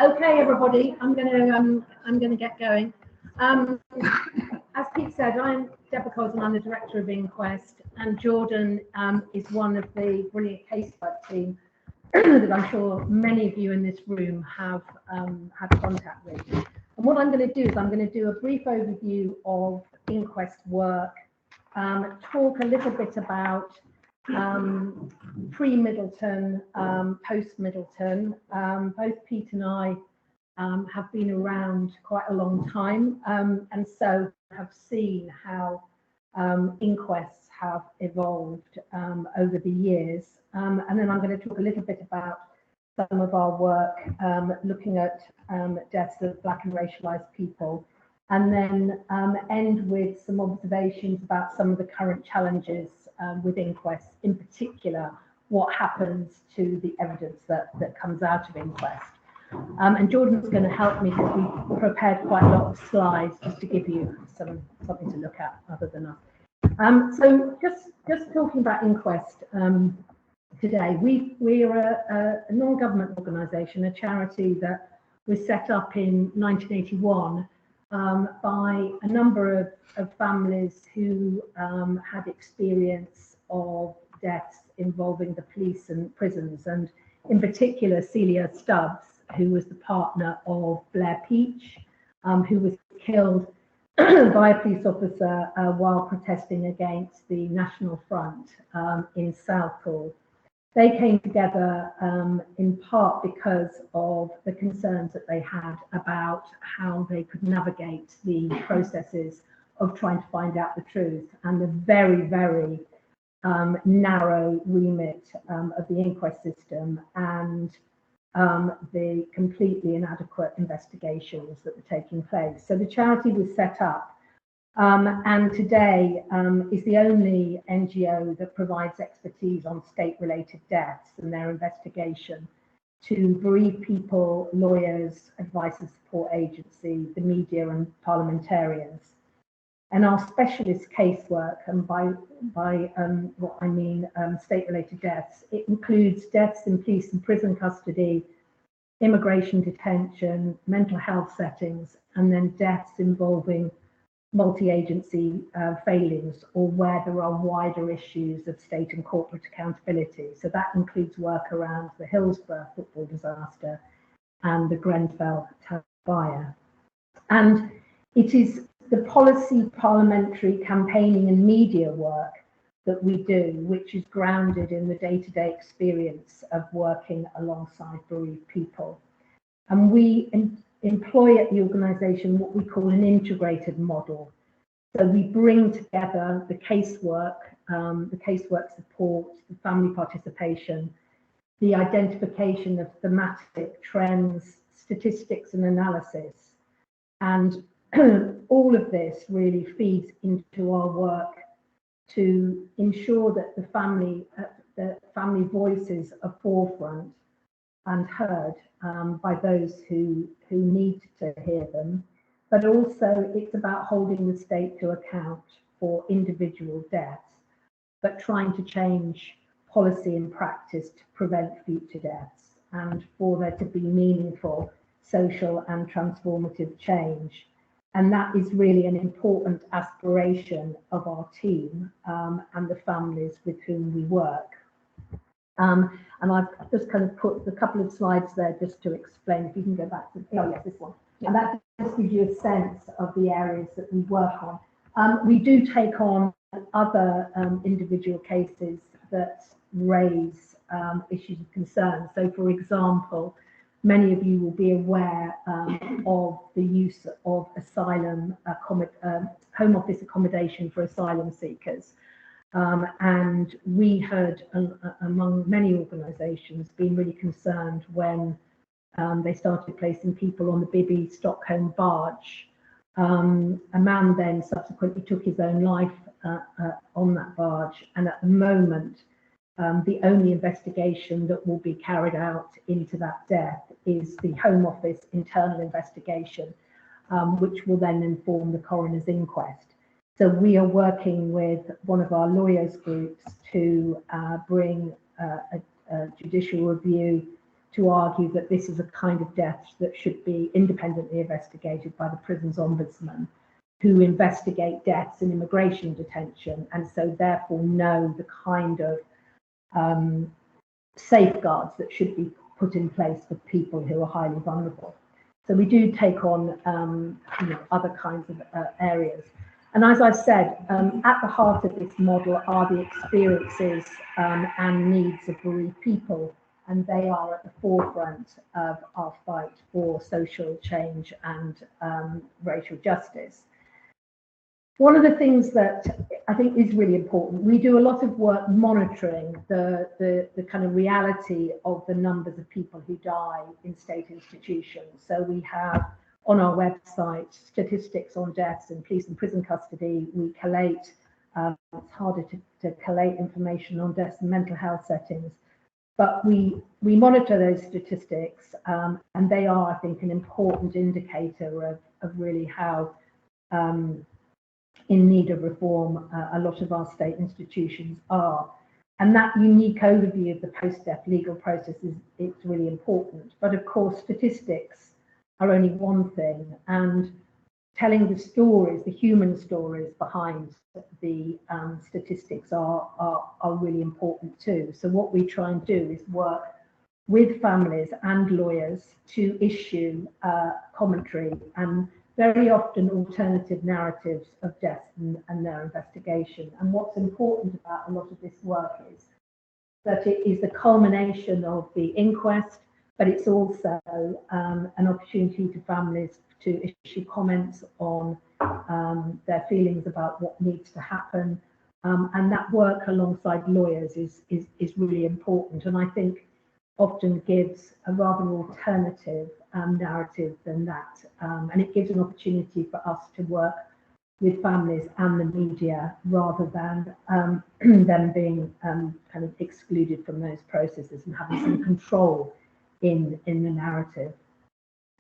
Okay, everybody, I'm gonna get going. As Pete said, I'm Deborah Coles and I'm the director of INQUEST, and Jordan is one of the brilliant casework team that I'm sure many of you in this room have had contact with. And what I'm going to do is I'm going to do a brief overview of INQUEST work, talk a little bit about pre-Middleton, post-Middleton. Both Pete and I have been around quite a long time, and so have seen how inquests have evolved over the years. And then I'm going to talk a little bit about some of our work looking at deaths of Black and racialised people, and then end with some observations about some of the current challenges with inquests, in particular what happens to the evidence that comes out of inquest. And Jordan's going to help me because we've prepared quite a lot of slides just to give you something to look at other than us. So just talking about inquest today, we're a non-government organisation, a charity that was set up in 1981 by a number of families who had experience of deaths involving the police and prisons, and in particular Celia Stubbs, who was the partner of Blair Peach, who was killed by a police officer while protesting against the National Front in Southall. They came together in part because of the concerns that they had about how they could navigate the processes of trying to find out the truth, and the very, very narrow remit of the inquest system, and the completely inadequate investigations that were taking place. So the charity was set up, and today is the only NGO that provides expertise on state-related deaths and their investigation to bereaved people, lawyers, advice and support agencies, the media and parliamentarians. And our specialist casework, and by what I mean state-related deaths, it includes deaths in police and prison custody, immigration detention, mental health settings, and then deaths involving multi-agency failings, or where there are wider issues of state and corporate accountability. So that includes work around the Hillsborough football disaster and the Grenfell town fire. And it is the policy, parliamentary, campaigning and media work that we do, which is grounded in the day-to-day experience of working alongside bereaved people. And we employ at the organisation what we call an integrated model. So we bring together the casework support, the family participation, the identification of thematic trends, statistics and analysis. And all of this really feeds into our work to ensure that the family voices are forefront and heard by those who need to hear them, but also it's about holding the state to account for individual deaths, but trying to change policy and practice to prevent future deaths, and for there to be meaningful social and transformative change. And that is really an important aspiration of our team and the families with whom we work. And I've just kind of put a couple of slides there just to explain. If you can go back to, oh yes, this one. And that just gives you a sense of the areas that we work on. We do take on other individual cases that raise issues of concern. So for example, many of you will be aware of the use of asylum, home office accommodation for asylum seekers. And we heard among many organisations being really concerned when they started placing people on the Bibby Stockholm barge. A man then subsequently took his own life on that barge, and at the moment the only investigation that will be carried out into that death is the Home Office internal investigation, which will then inform the coroner's inquest. So we are working with one of our lawyers groups to bring a judicial review to argue that this is a kind of death that should be independently investigated by the prison's ombudsman, who investigate deaths in immigration detention, and so therefore know the kind of safeguards that should be put in place for people who are highly vulnerable. So we do take on other kinds of areas. And as I've said, at the heart of this model are the experiences and needs of bereaved people, and they are at the forefront of our fight for social change and racial justice. One of the things that I think is really important, we do a lot of work monitoring the kind of reality of the numbers of people who die in state institutions. So we have on our website statistics on deaths in police and prison custody. We collate, it's harder to collate information on deaths in mental health settings, but we monitor those statistics, and they are, I think, an important indicator of really how in need of reform a lot of our state institutions are. And that unique overview of the post-death legal process it's really important. But of course, statistics are only one thing, and telling the stories, the human stories behind the statistics are really important too. So what we try and do is work with families and lawyers to issue commentary and very often alternative narratives of death and their investigation. And what's important about a lot of this work is that it is the culmination of the inquest, but it's also an opportunity to families to issue comments on their feelings about what needs to happen. And that work alongside lawyers is really important, and I think often gives a rather alternative narrative than that. And it gives an opportunity for us to work with families and the media rather than them being kind of excluded from those processes and having some control in the narrative.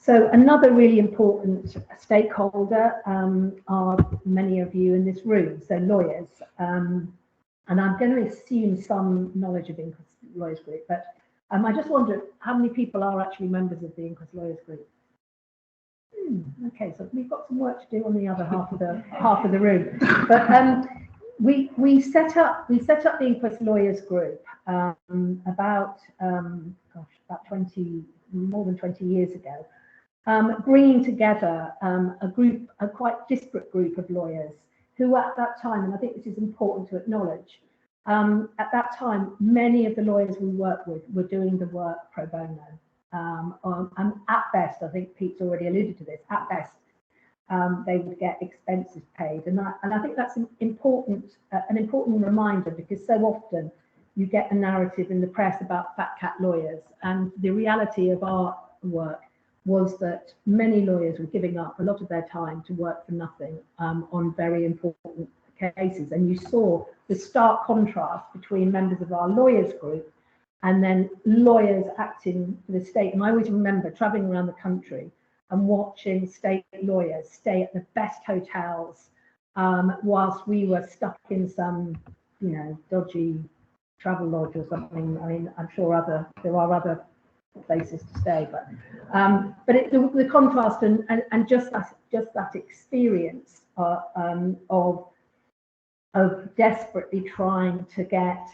So another really important stakeholder are many of you in this room, so lawyers. And I'm going to assume some knowledge of INQUEST Lawyers Group, but I just wonder how many people are actually members of the INQUEST Lawyers Group. Okay, so we've got some work to do on the other half of the room. But we set up the INQUEST Lawyers Group about more than 20 years ago, bringing together a quite disparate group of lawyers who at that time, and I think this is important to acknowledge, at that time, many of the lawyers we worked with were doing the work pro bono. And at best, I think Pete's already alluded to this, at best, they would get expenses paid. And I think that's an important reminder, because so often you get a narrative in the press about fat cat lawyers. And the reality of our work was that many lawyers were giving up a lot of their time to work for nothing on very important cases. And you saw the stark contrast between members of our lawyers group and then lawyers acting for the state. And I always remember traveling around the country and watching state lawyers stay at the best hotels whilst we were stuck in some, dodgy travel lodge or something. I mean, I'm sure there are other places to stay, but the contrast and just that experience of desperately trying to get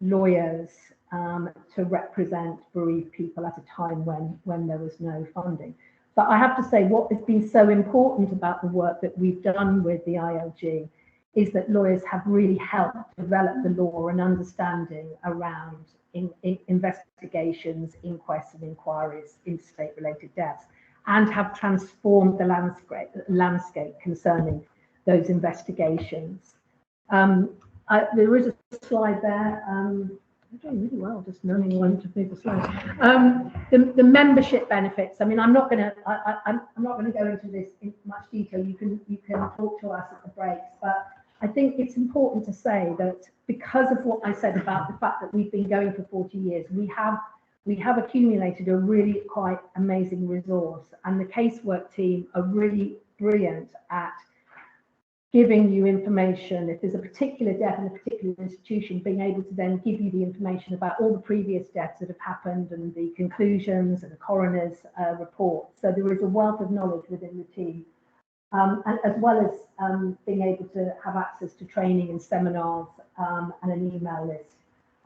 lawyers to represent bereaved people at a time when there was no funding. But I have to say, what has been so important about the work that we've done with the ILG is that lawyers have really helped develop the law and understanding around investigations, inquests and inquiries into state-related deaths, and have transformed the landscape concerning those investigations. There is a slide there. I'm doing really well, just knowing when to move the slide. The membership benefits. I mean, I'm not going to go into this in much detail. You can talk to us at the breaks, but I think it's important to say that because of what I said about the fact that we've been going for 40 years, we have accumulated a really quite amazing resource, and the casework team are really brilliant at giving you information. If there's a particular death in a particular institution, being able to then give you the information about all the previous deaths that have happened and the conclusions and the coroner's report. So there is a wealth of knowledge within the team, and as well as being able to have access to training and seminars and an email list.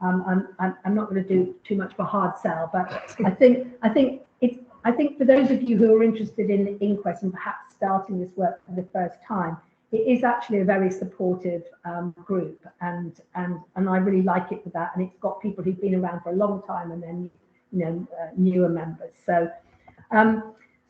I'm not going to do too much of a hard sell, but I think for those of you who are interested in the INQUEST and perhaps starting this work for the first time, it is actually a very supportive group, and I really like it for that. And it's got people who've been around for a long time, and then newer members. So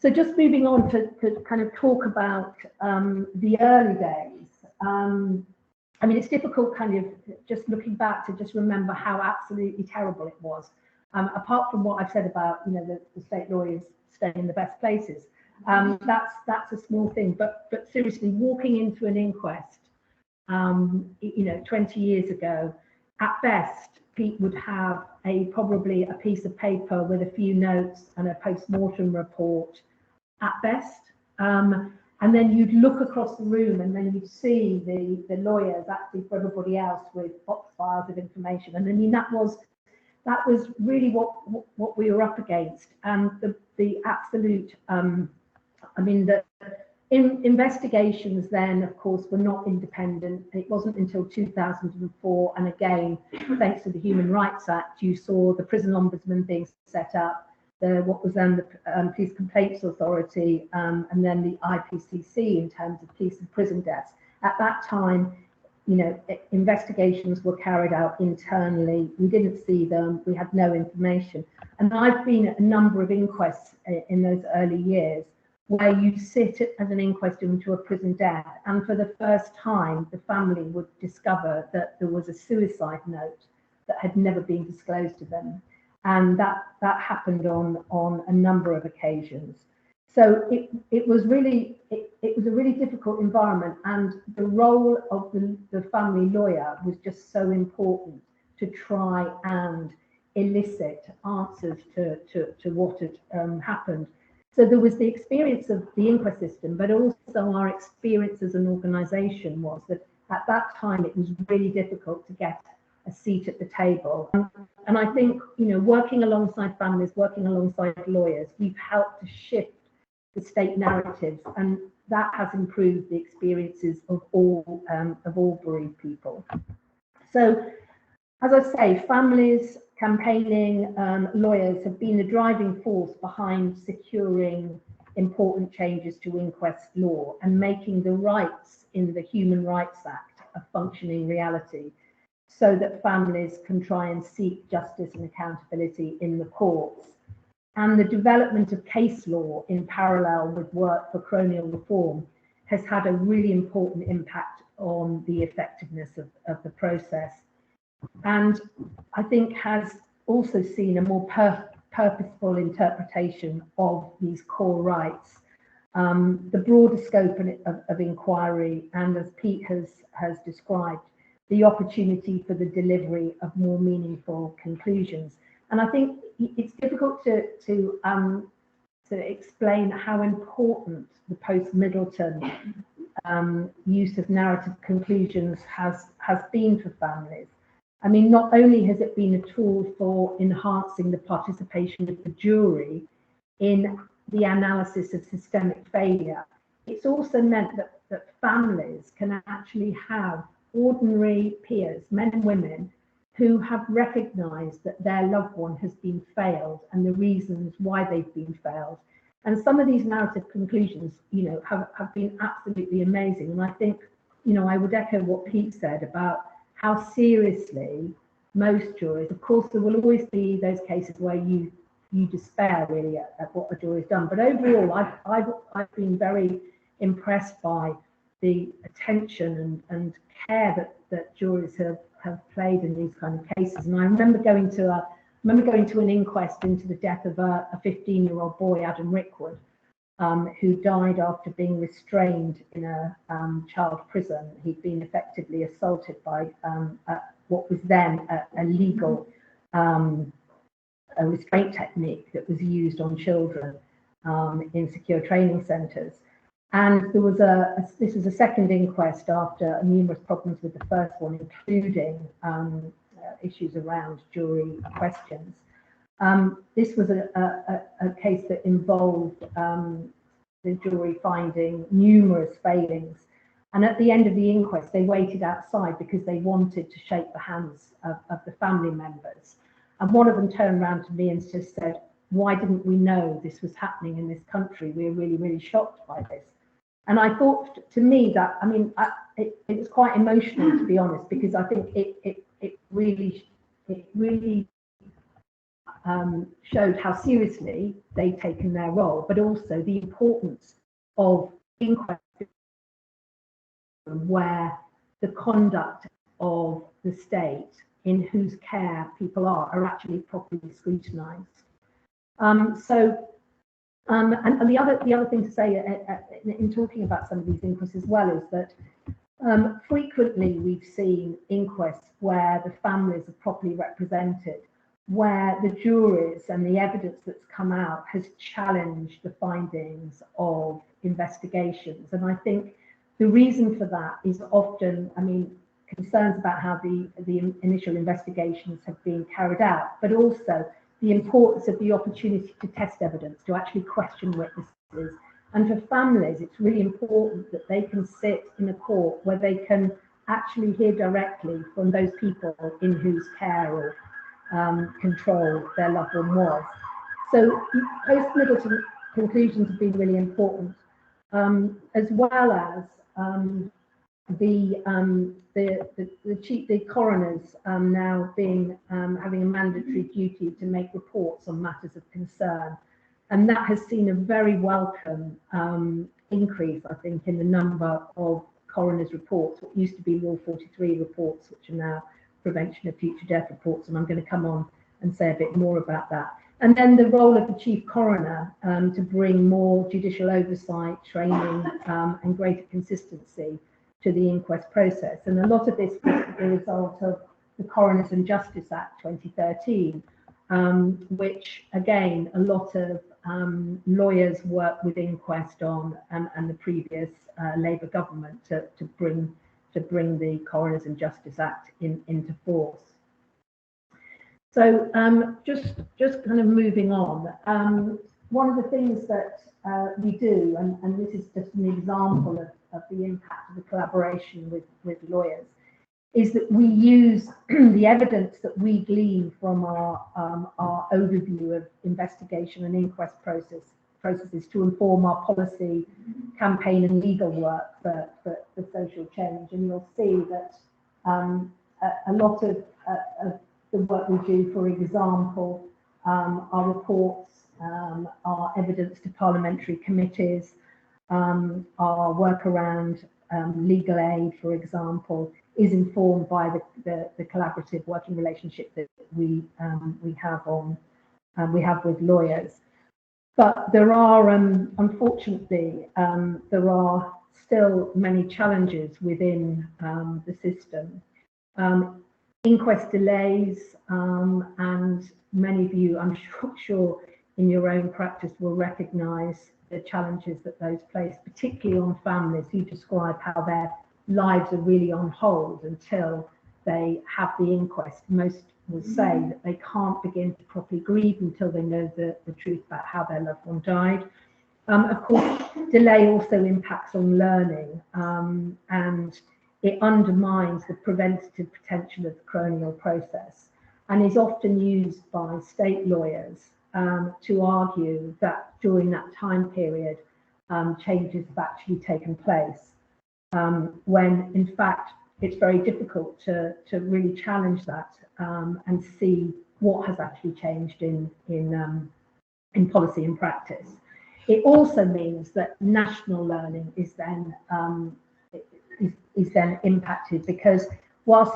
so just moving on to kind of talk about the early days. I mean, it's difficult kind of just looking back to just remember how absolutely terrible it was. Apart from what I've said about the state lawyers staying in the best places. That's a small thing, but seriously, walking into an inquest, 20 years ago, at best, Pete would have probably a piece of paper with a few notes and a post-mortem report, at best. And then you'd look across the room, and then you'd see the lawyers acting for everybody else with box files of information. And I mean, that was really what we were up against, and the absolute. I mean, the investigations then, of course, were not independent. It wasn't until 2004, and again, thanks to the Human Rights Act, you saw the Prison Ombudsman being set up, what was then the Police Complaints Authority, and then the IPCC in terms of police and prison deaths. At that time, investigations were carried out internally. We didn't see them. We had no information. And I've been at a number of inquests in those early years, where you sit as an inquest into a prison death, and for the first time, the family would discover that there was a suicide note that had never been disclosed to them, and that happened on a number of occasions. So it was a really difficult environment, and the role of the family lawyer was just so important to try and elicit answers to what had happened. So there was the experience of the inquest system, but also our experience as an organisation was that at that time it was really difficult to get a seat at the table. And I think, working alongside families, working alongside lawyers, we've helped to shift the state narratives, and that has improved the experiences of all bereaved people. So, as I say, families, campaigning, lawyers have been the driving force behind securing important changes to inquest law and making the rights in the Human Rights Act a functioning reality, so that families can try and seek justice and accountability in the courts. And the development of case law in parallel with work for coronial reform has had a really important impact on the effectiveness of the process, and I think has also seen a more purposeful interpretation of these core rights, the broader scope of inquiry, and as Pete has described, the opportunity for the delivery of more meaningful conclusions. And I think it's difficult to explain how important the post-Middleton use of narrative conclusions has been for families. I mean, not only has it been a tool for enhancing the participation of the jury in the analysis of systemic failure, it's also meant that families can actually have ordinary peers, men and women, who have recognised that their loved one has been failed and the reasons why they've been failed. And some of these narrative conclusions, have been absolutely amazing. And I think, I would echo what Pete said about how seriously most juries, of course, there will always be those cases where you despair really at what the jury's done. But overall, I've been very impressed by the attention and care that juries have played in these kind of cases. And I remember going to an inquest into the death of a 15-year-old boy, Adam Rickwood, who died after being restrained in a child prison. He'd been effectively assaulted by what was then a legal restraint technique that was used on children in secure training centres. And there was this was a second inquest after numerous problems with the first one, including issues around jury questions. This was a case that involved the jury finding numerous failings. And at the end of the inquest, they waited outside because they wanted to shake the hands of the family members. And one of them turned around to me and just said, "Why didn't we know this was happening in this country? We're really, really shocked by this." And I thought, to me, that, I mean, it was quite emotional, to be honest, because I think it really showed how seriously they'd taken their role, but also the importance of inquest where the conduct of the state in whose care people are actually properly scrutinised. And the other thing to say in talking about some of these inquests as well is that frequently we've seen inquests where the families are properly represented, where the juries and the evidence that's come out has challenged the findings of investigations. And I think the reason for that is often, I mean, concerns about how the initial investigations have been carried out, but also the importance of the opportunity to test evidence, to actually question witnesses. And for families, it's really important that they can sit in a court where they can actually hear directly from those people in whose care or control their loved one was. So post-Middleton conclusions have been really important, as well as the coroners now being having a mandatory duty to make reports on matters of concern, and that has seen a very welcome increase, I think, in the number of coroners' reports. What used to be Rule 43 reports, which are now prevention of future death reports, and I'm going to come on and say a bit more about that. And then the role of the chief coroner to bring more judicial oversight, training, and greater consistency to the inquest process. And a lot of this was the result of the Coroners and Justice Act 2013, which again, a lot of lawyers worked with Inquest on, and the previous Labour government to bring the Coroners and Justice Act into force. So just kind of moving on, one of the things that we do, and this is just an example of the impact of the collaboration with lawyers, is that we use the evidence that we glean from our overview of investigation and inquest processes to inform our policy, campaign and legal work for social change. And you'll see that a lot of the work we do, for example, our reports, our evidence to parliamentary committees, our work around legal aid, for example, is informed by the collaborative working relationship that we have with lawyers. But there are, unfortunately, there are still many challenges within the system. Inquest delays, and many of you, I'm sure in your own practice will recognise the challenges that those place, particularly on families who describe how their lives are really on hold until they have the inquest. Most will say that they can't begin to properly grieve until they know the truth about how their loved one died. Of course, delay also impacts on learning, and it undermines the preventative potential of the coronial process, and is often used by state lawyers to argue that during that time period changes have actually taken place, when in fact it's very difficult to really challenge that and see what has actually changed in policy and practice. It also means that national learning is then impacted, because while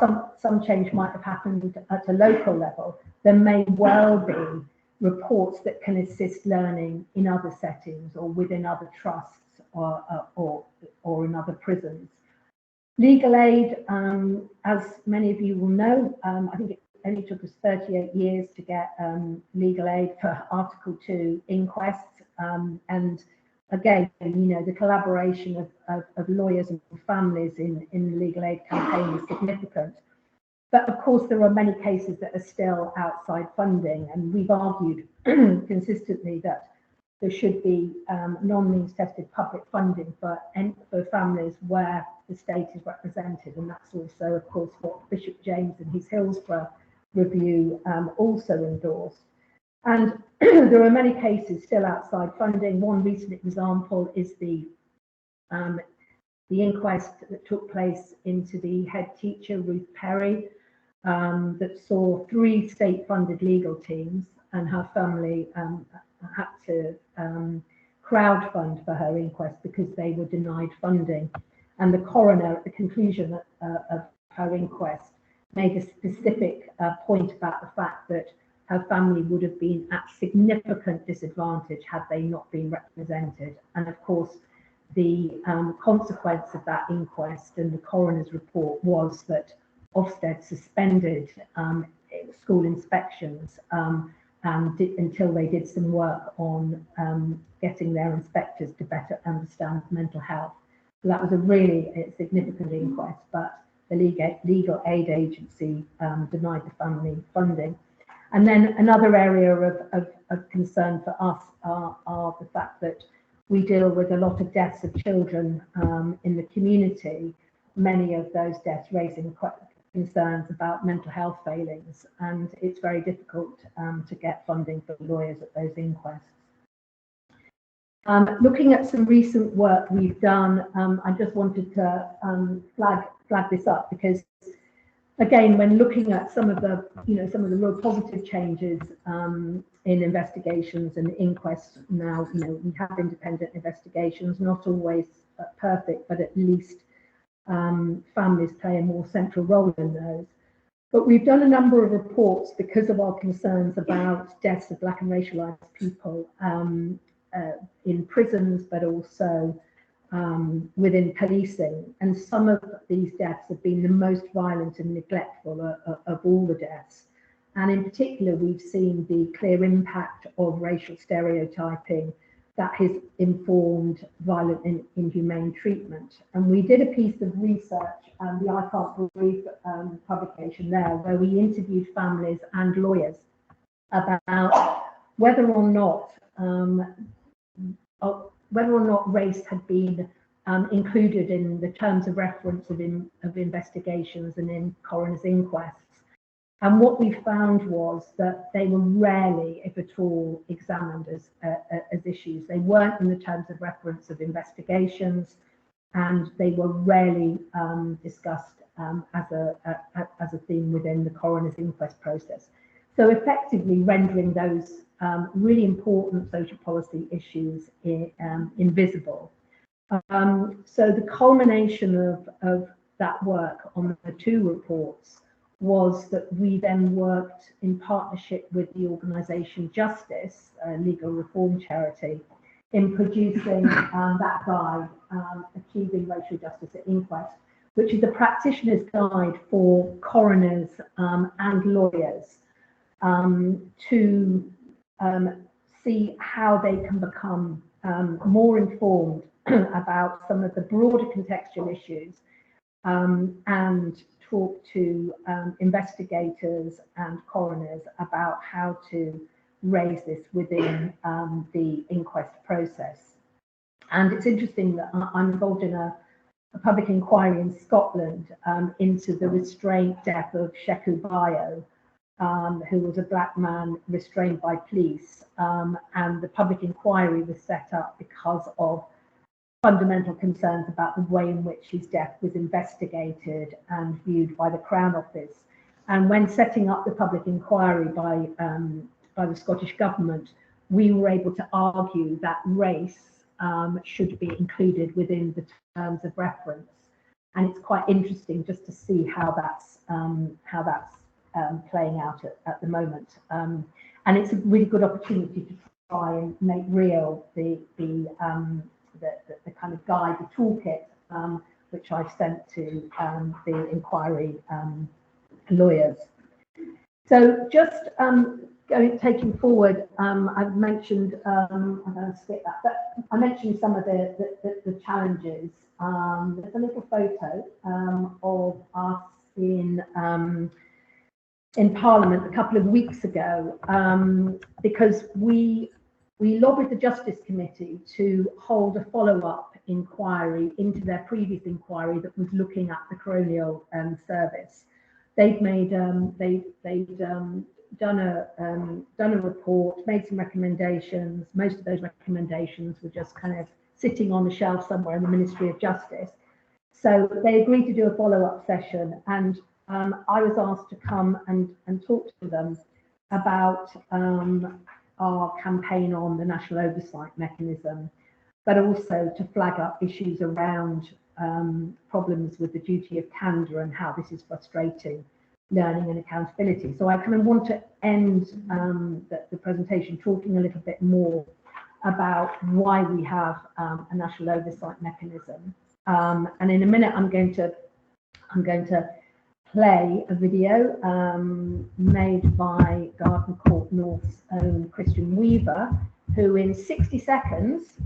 some change might have happened at a local level, there may well be reports that can assist learning in other settings or within other trusts or in other prisons. Legal aid, as many of you will know, I think it only took us 38 years to get legal aid for Article 2 inquests, and again, the collaboration of lawyers and families in the legal aid campaign is significant. But of course, there are many cases that are still outside funding, and we've argued consistently that there should be non-means tested public funding for families where the state is represented, and that's also, of course, what Bishop James and his Hillsborough review also endorsed. And there are many cases still outside funding. One recent example is the inquest that took place into the head teacher, Ruth Perry, that saw 3 state-funded legal teams, and her family had to crowdfund for her inquest because they were denied funding. And the coroner, at the conclusion of her inquest, made a specific point about the fact that her family would have been at significant disadvantage had they not been represented. And of course, the consequence of that inquest and the coroner's report was that Ofsted suspended school inspections until they did some work on getting their inspectors to better understand mental health. So that was a really significant inquest, but the legal aid agency denied the family funding. And then another area of concern for us are the fact that we deal with a lot of deaths of children in the community, many of those deaths raising concerns about mental health failings, and it's very difficult to get funding for lawyers at those inquests. Looking at some recent work we've done, I just wanted to flag this up because, again, when looking at some of the real positive changes in investigations and inquests now, we have independent investigations, not always perfect, but at least families play a more central role in those. But we've done a number of reports because of our concerns about deaths of Black and racialised people in prisons, but also within policing. And some of these deaths have been the most violent and neglectful of all the deaths. And in particular, we've seen the clear impact of racial stereotyping that has informed violent and inhumane treatment. And we did a piece of research, the I Can't Breathe publication there, where we interviewed families and lawyers about whether or not race had been included in the terms of reference of investigations and in coroner's inquests. And what we found was that they were rarely, if at all, examined as issues. They weren't in the terms of reference of investigations, and they were rarely discussed as a theme within the coroner's inquest process. So effectively rendering those really important social policy issues invisible. So the culmination of that work on the 2 reports was that we then worked in partnership with the organisation Justice, a legal reform charity, in producing that guide, Achieving Racial Justice at Inquest, which is a practitioner's guide for coroners and lawyers to see how they can become more informed about some of the broader contextual issues and talk to investigators and coroners about how to raise this within the inquest process. And it's interesting that I'm involved in a public inquiry in Scotland into the restraint death of Sheku Bayo, who was a Black man restrained by police. And the public inquiry was set up because of fundamental concerns about the way in which his death was investigated and viewed by the Crown Office. And when setting up the public inquiry by the Scottish Government, we were able to argue that race should be included within the terms of reference. And it's quite interesting just to see how that's playing out at the moment. And it's a really good opportunity to try and make real the kind of guide, the toolkit, which I've sent to the inquiry lawyers. So just taking forward, I've mentioned, I'm going to skip that, but I mentioned some of the challenges. There's a little photo of us in Parliament a couple of weeks ago, because we lobbied the Justice Committee to hold a follow-up inquiry into their previous inquiry that was looking at the coronial service. They'd made done a report, made some recommendations. Most of those recommendations were just kind of sitting on the shelf somewhere in the Ministry of Justice. So they agreed to do a follow-up session, and I was asked to come and talk to them about our campaign on the National Oversight Mechanism, but also to flag up issues around problems with the duty of candour and how this is frustrating learning and accountability. So I kind of want to end the presentation talking a little bit more about why we have a national oversight mechanism. And in a minute, I'm going to play a video made by Garden Court North's own Christian Weaver, who in 60 seconds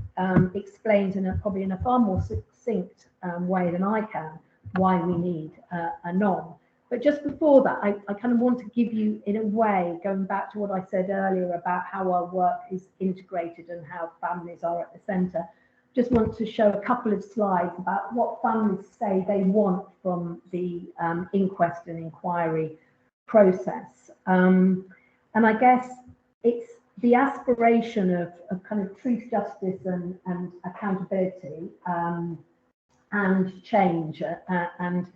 explains probably in a far more succinct way than I can why we need a NOM. But just before that, I kind of want to give you, in a way, going back to what I said earlier about how our work is integrated and how families are at the centre, just want to show a couple of slides about what families say they want from the inquest and inquiry process. And I guess it's the aspiration of kind of truth, justice and accountability and change, and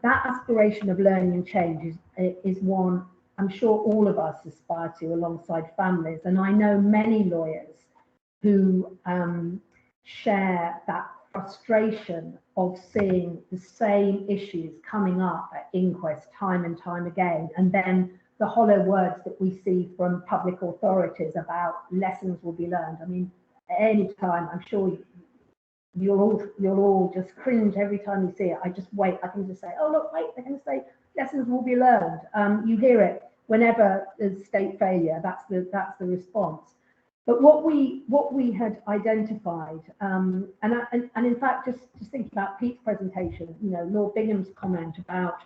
that aspiration of learning and change is one I'm sure all of us aspire to alongside families. And I know many lawyers who share that frustration of seeing the same issues coming up at inquest time and time again, and then the hollow words that we see from public authorities about lessons will be learned. I mean, any time, I'm sure you'll all just cringe every time you see it. I just wait. I can just say, oh look, wait, they're going to say lessons will be learned. You hear it whenever there's state failure. That's the response. But what we had identified, and in fact, just thinking about Pete's presentation, you know, Lord Bingham's comment about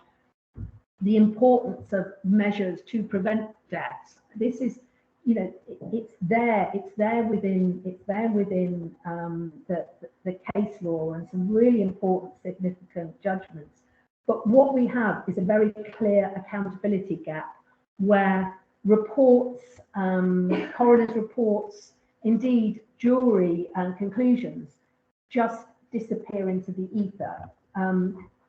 the importance of measures to prevent deaths. This is, you know, it's there within the case law and some really important, significant judgments. But what we have is a very clear accountability gap where reports, coroner's reports, indeed jury conclusions just disappear into the ether.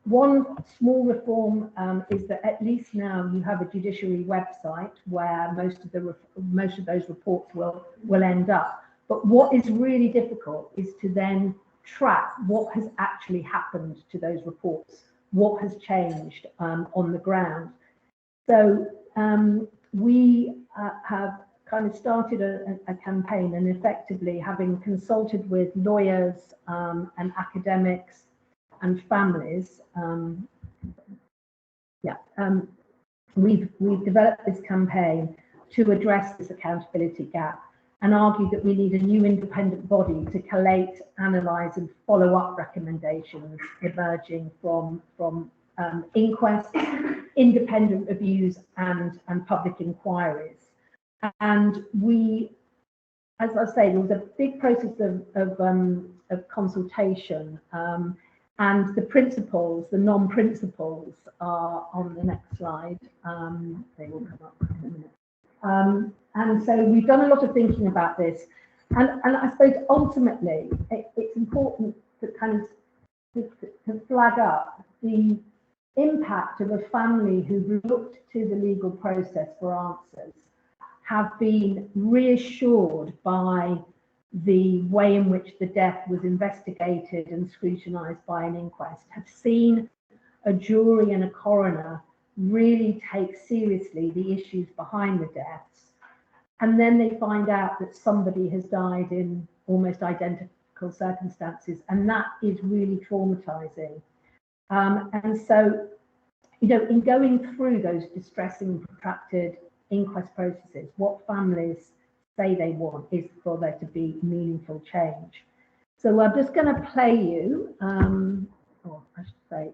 One small reform is that at least now you have a judiciary website where most of those reports will end up. But what is really difficult is to then track what has actually happened to those reports, what has changed on the ground. So we have kind of started a campaign, and effectively, having consulted with lawyers and academics and families, we've developed this campaign to address this accountability gap and argue that we need a new independent body to collate, analyse and follow up recommendations emerging from inquests, independent reviews and public inquiries. And we, as I say, there was a big process of consultation, and the principles, the non-principles, are on the next slide. They will come up in a minute. And so we've done a lot of thinking about this, and I suppose ultimately it's important to kind of to flag up the impact of a family who've looked to the legal process for answers, have been reassured by the way in which the death was investigated and scrutinised by an inquest, have seen a jury and a coroner really take seriously the issues behind the deaths, and then they find out that somebody has died in almost identical circumstances, and that is really traumatising. And so, you know, in going through those distressing, protracted inquest processes, what families say they want is for there to be meaningful change. So I'm just going to play you, or I should say,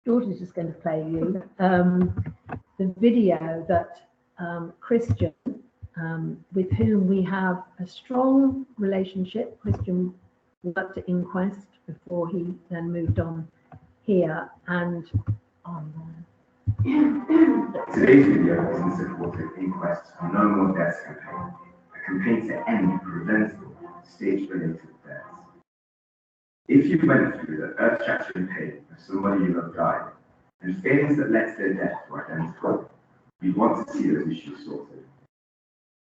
George is just going to play you the video that Christian, with whom we have a strong relationship. Christian worked at INQUEST before he then moved on here and on. Today's video is in support of INQUEST's No More Deaths campaign, a campaign to end preventable stage-related deaths. If you went through the earth-shattering pain of somebody you love dying, and failings that led to their death were identified, you'd want to see those issues sorted.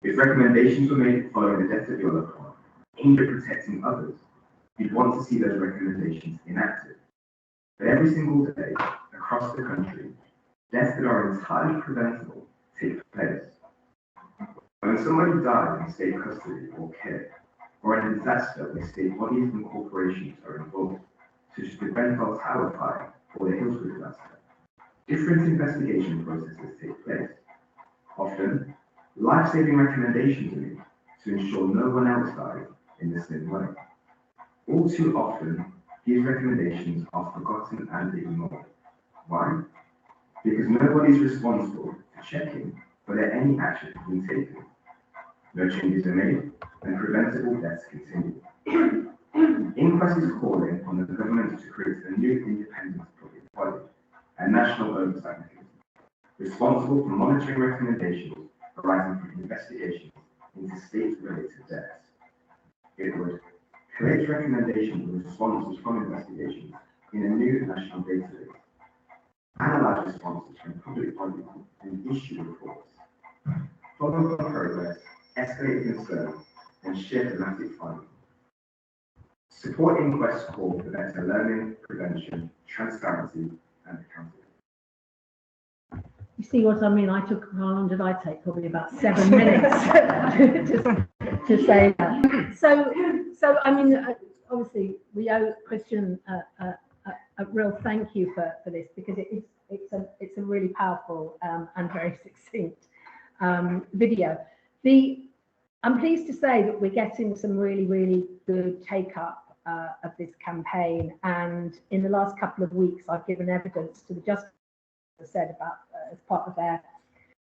If recommendations were made following the death of your loved one, aimed at protecting others, you'd want to see those recommendations enacted. But every single day, across the country, deaths that are entirely preventable take place. When somebody dies in state custody or care, or in a disaster where state bodies and corporations are involved, such as the Grenfell Tower fire or the Hillsborough disaster, different investigation processes take place. Often, life-saving recommendations are made to ensure no one else dies in the same way. All too often, these recommendations are forgotten and ignored. Why? Because nobody is responsible for checking whether any action has been taken. No changes are made, and preventable deaths continue. INQUEST is calling on the government to create a new independent public body, a national oversight mechanism, responsible for monitoring recommendations arising from investigations into state-related deaths. It would collect recommendations and responses from investigations in a new national database, analyze responses from public bodies and issue reports, follow up on progress, escalate concerns, and share thematic findings. Support INQUEST's call for better learning, prevention, transparency, and accountability. You see what I mean? How long did I take? Probably about 7 minutes to say that. So I mean, obviously, we owe Christian a real thank you for this, because it's a really powerful and very succinct video. I'm pleased to say that we're getting some really good take-up of this campaign, and in the last couple of weeks I've given evidence to the Justice said about as part of their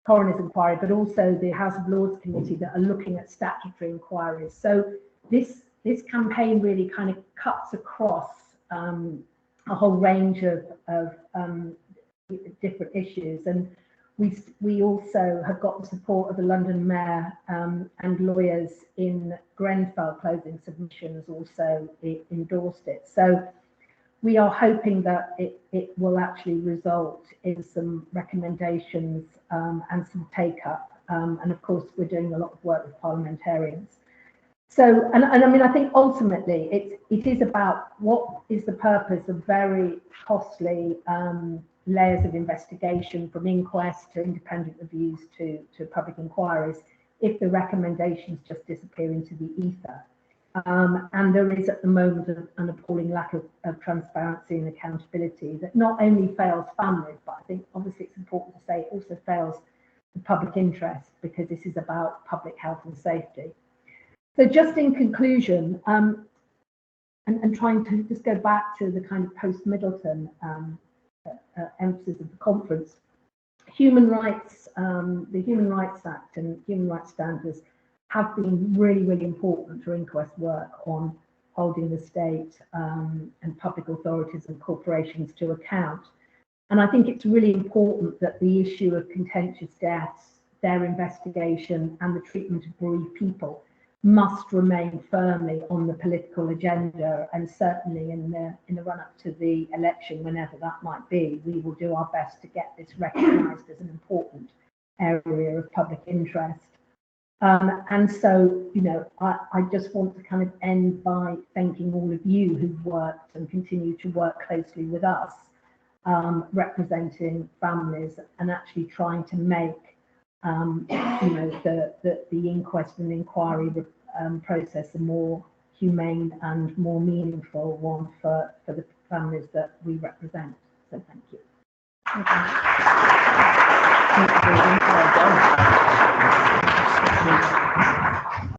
coroner's inquiry, but also the House of Lords Committee that are looking at statutory inquiries. So this campaign really kind of cuts across a whole range of different issues, and we also have got the support of the London Mayor and lawyers in Grenfell closing submissions also endorsed it. So we are hoping that it will actually result in some recommendations and some take-up. And of course, we're doing a lot of work with parliamentarians. So, and I mean, I think ultimately it is about what is the purpose of very costly layers of investigation, from inquest to independent reviews to public inquiries, if the recommendations just disappear into the ether. And there is at the moment an appalling lack of transparency and accountability that not only fails families, but I think obviously it's important to say it also fails the public interest, because this is about public health and safety. So just in conclusion, and trying to just go back to the kind of post-Middleton emphasis of the conference, human rights, the Human Rights Act and human rights standards have been really important for INQUEST work on holding the state and public authorities and corporations to account. And I think it's really important that the issue of contentious deaths, their investigation and the treatment of bereaved people must remain firmly on the political agenda, and certainly in the run-up to the election, whenever that might be, we will do our best to get this recognised as an important area of public interest. And so, you know, I just want to kind of end by thanking all of you who've worked and continue to work closely with us, representing families and actually trying to make you know, the inquest and inquiry process a more humane and more meaningful one for the families that we represent. So thank you.